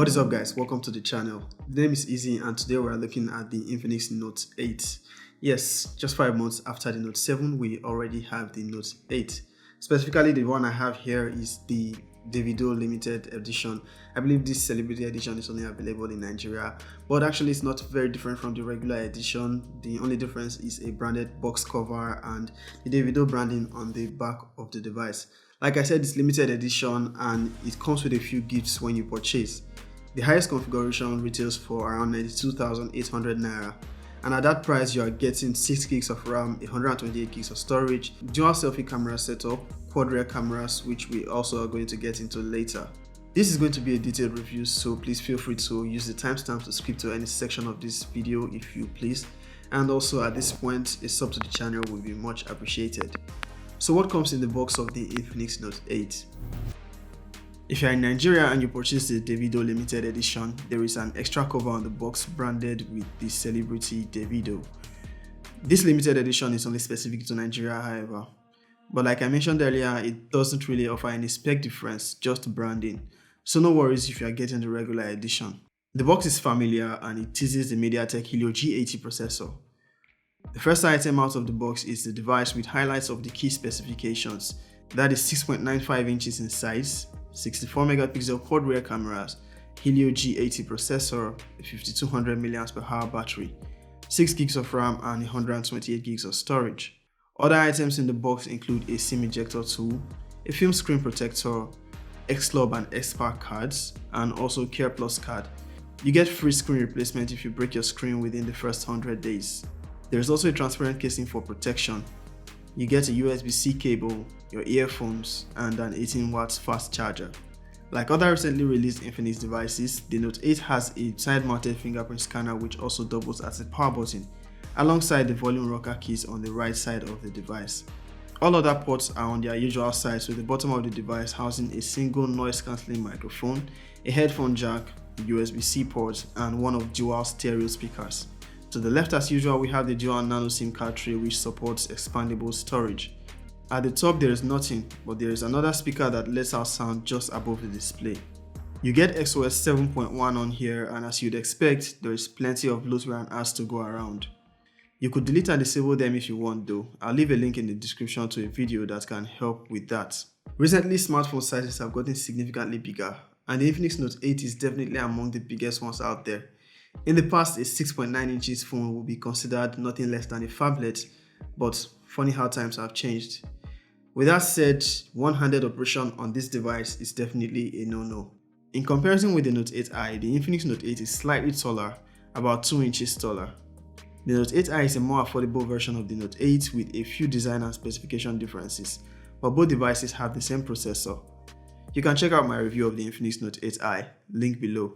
What is up guys, welcome to the channel. The name is Easy and today we are looking at the Infinix Note 8. Yes, just 5 months after the Note 7 we already have the Note 8. Specifically the one I have here is the Davido limited edition. I believe this celebrity edition is only available in Nigeria, but actually it's not very different from the regular edition. The only difference is a branded box cover and the Davido branding on the back of the device. Like I said, it's limited edition and it comes with a few gifts when you purchase. The highest configuration retails for around 92,800 naira, and at that price you are getting 6 gigs of RAM, 128 gigs of storage, dual selfie camera setup, quad rear cameras, which we also are going to get into later. This is going to be a detailed review, so please feel free to use the timestamp to skip to any section of this video if you please, and also at this point a sub to the channel will be much appreciated. So what comes in the box of the Infinix Note 8? If you are in Nigeria and you purchase the Davido limited edition, there is an extra cover on the box branded with the celebrity Davido. This limited edition is only specific to Nigeria, however. But like I mentioned earlier, it doesn't really offer any spec difference, just branding. So no worries if you are getting the regular edition. The box is familiar and it teases the Mediatek Helio G80 processor. The first item out of the box is the device with highlights of the key specifications. That is 6.95 inches in size, 64 megapixel quad rear cameras, Helio G80 processor, a 5200 mAh battery, 6 gigs of RAM and 128 gigs of storage. Other items in the box include a SIM ejector tool, a film screen protector, X-Lub and X-Spark cards, and also Care Plus card. You get free screen replacement if you break your screen within the first 100 days. There is also a transparent casing for protection. You get a USB-C cable, your earphones, and an 18 watts fast charger. Like other recently released Infinix devices, the Note 8 has a side-mounted fingerprint scanner which also doubles as a power button, alongside the volume rocker keys on the right side of the device. All other ports are on their usual size, with the bottom of the device housing a single noise-cancelling microphone, a headphone jack, a USB-C port, and one of dual stereo speakers. To the left, as usual, we have the dual nano SIM card tray which supports expandable storage. At the top there is nothing, but there is another speaker that lets out sound just above the display. You get XOS 7.1 on here, and as you'd expect, there is plenty of bloatware and apps to go around. You could delete and disable them if you want though. I'll leave a link in the description to a video that can help with that. Recently, smartphone sizes have gotten significantly bigger, and the Infinix Note 8 is definitely among the biggest ones out there. In the past, a 6.9 inches phone would be considered nothing less than a phablet, but funny how times have changed. With that said, one-handed operation on this device is definitely a no-no. In comparison with the Note 8i, the Infinix Note 8 is slightly taller, about 2 inches taller. The Note 8i is a more affordable version of the Note 8 with a few design and specification differences, but both devices have the same processor. You can check out my review of the Infinix Note 8i, link below.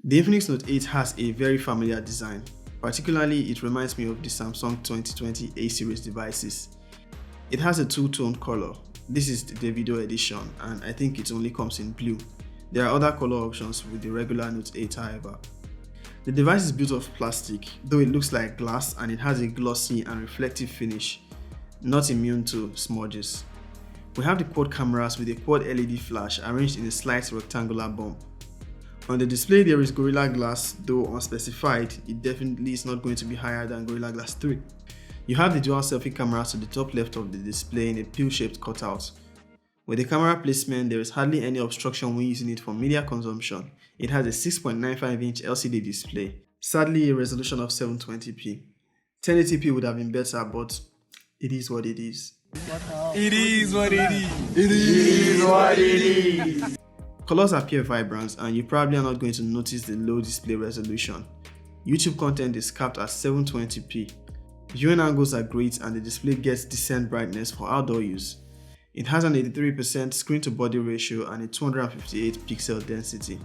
The Infinix Note 8 has a very familiar design. Particularly, it reminds me of the Samsung 2020 A series devices. It has a two-tone color. This is the Davido edition, and I think it only comes in blue. There are other color options with the regular Note 8 however. The device is built of plastic, though it looks like glass, and it has a glossy and reflective finish, not immune to smudges. We have the quad cameras with a quad LED flash arranged in a slight rectangular bump. On the display there is Gorilla Glass, though unspecified, it definitely is not going to be higher than Gorilla Glass 3. You have the dual selfie cameras to the top left of the display in a pill-shaped cutout. With the camera placement, there is hardly any obstruction when using it for media consumption. It has a 6.95 inch LCD display, sadly a resolution of 720p. 1080p would have been better, but it is what it is. It is what it is. It is what it is. Colors appear vibrant and you probably are not going to notice the low display resolution. YouTube content is capped at 720p. Viewing angles are great and the display gets decent brightness for outdoor use. It has an 83% screen to body ratio and a 258 pixel density.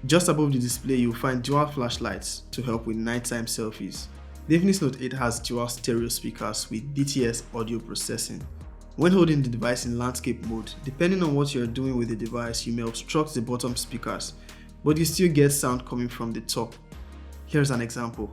Just above the display you'll find dual flashlights to help with nighttime selfies. The Infinix Note 8 has dual stereo speakers with DTS audio processing. When holding the device in landscape mode, depending on what you're doing with the device, you may obstruct the bottom speakers, but you still get sound coming from the top. Here's an example.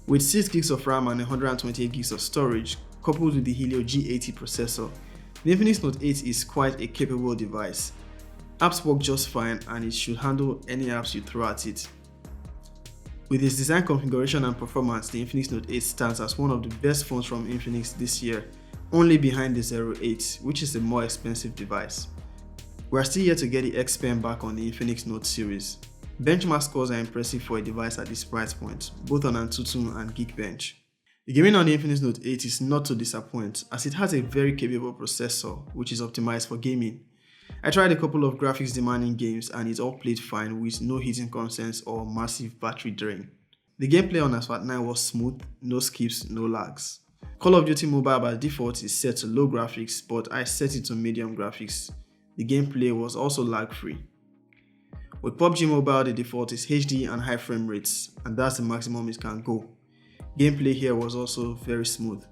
With 6 gigs of RAM and 128 gigs of storage, coupled with the Helio G80 processor, the Infinix Note 8 is quite a capable device. Apps work just fine and it should handle any apps you throw at it. With its design configuration and performance, the Infinix Note 8 stands as one of the best phones from Infinix this year, only behind the 08, which is a more expensive device. We are still yet to get the X Pen back on the Infinix Note series. Benchmark scores are impressive for a device at this price point, both on Antutu and Geekbench. The gaming on the Infinix Note 8 is not to disappoint, as it has a very capable processor, which is optimized for gaming. I tried a couple of graphics demanding games and it all played fine with no heating concerns or massive battery drain. The gameplay on Asphalt 9 was smooth, no skips, no lags. Call of Duty Mobile by default is set to low graphics, but I set it to medium graphics. The gameplay was also lag-free. With PUBG Mobile, the default is HD and high frame rates, and that's the maximum it can go. Gameplay here was also very smooth.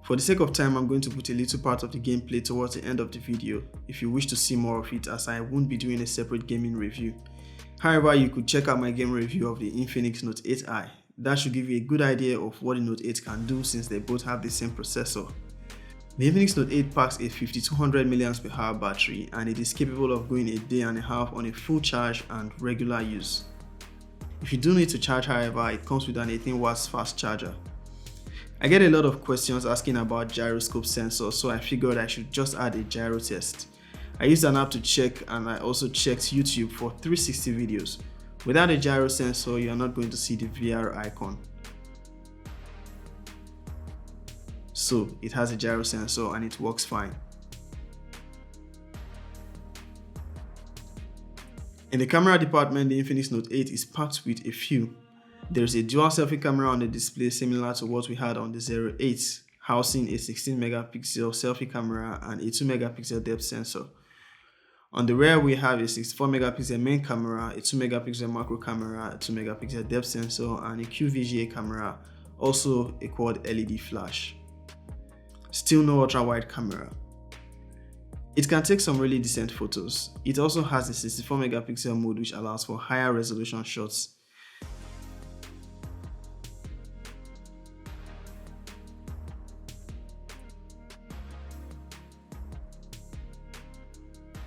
For the sake of time, I'm going to put a little part of the gameplay towards the end of the video if you wish to see more of it, as I won't be doing a separate gaming review. However, you could check out my game review of the Infinix Note 8i. That should give you a good idea of what the Note 8 can do since they both have the same processor. The Infinix Note 8 packs a 5200 mAh battery and it is capable of going a day and a half on a full charge and regular use. If you do need to charge, however, it comes with an 18W fast charger. I get a lot of questions asking about gyroscope sensors, so I figured I should just add a gyro test. I used an app to check and I also checked YouTube for 360 videos. Without a gyro sensor, you are not going to see the VR icon. So it has a gyro sensor and it works fine. In the camera department, the Infinix Note 8 is packed with a few. There is a dual selfie camera on the display similar to what we had on the 08, housing a 16MP selfie camera and a 2MP depth sensor. On the rear, we have a 64MP main camera, a 2MP macro camera, a 2MP depth sensor, and a QVGA camera, also a quad LED flash. Still no ultra-wide camera. It can take some really decent photos. It also has a 64MP mode which allows for higher resolution shots.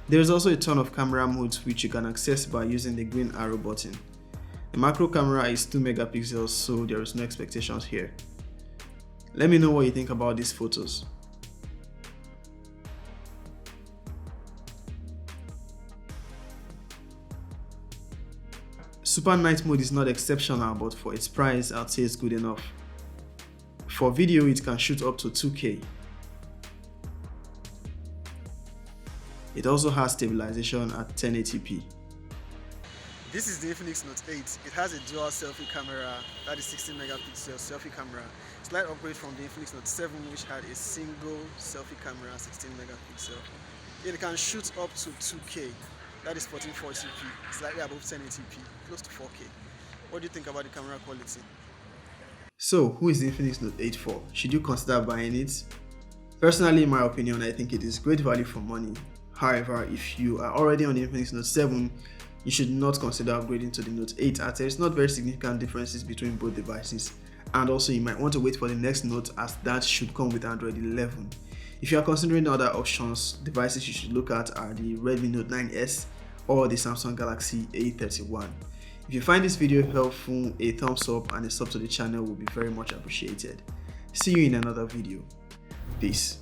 There is also a ton of camera modes which you can access by using the green arrow button. The macro camera is 2MP, so there is no expectations here. Let me know what you think about these photos. Super night mode is not exceptional, but for its price, I'd say it's good enough. For video, it can shoot up to 2K. It also has stabilization at 1080p. This is the Infinix Note 8. It has a dual selfie camera, that is 16MP selfie camera. Slight upgrade from the Infinix Note 7, which had a single selfie camera, 16MP. It can shoot up to 2K, that is 1440p, slightly above 1080p, close to 4K. What do you think about the camera quality? So, who is the Infinix Note 8 for? Should you consider buying it? Personally, in my opinion, I think it is great value for money. However, if you are already on the Infinix Note 7, you should not consider upgrading to the Note 8 as there is not very significant differences between both devices. And also you might want to wait for the next Note, as that should come with Android 11. If you are considering other options, devices you should look at are the Redmi Note 9S or the Samsung Galaxy A31. If you find this video helpful, a thumbs up and a sub to the channel will be very much appreciated. See you in another video. Peace.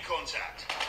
contact.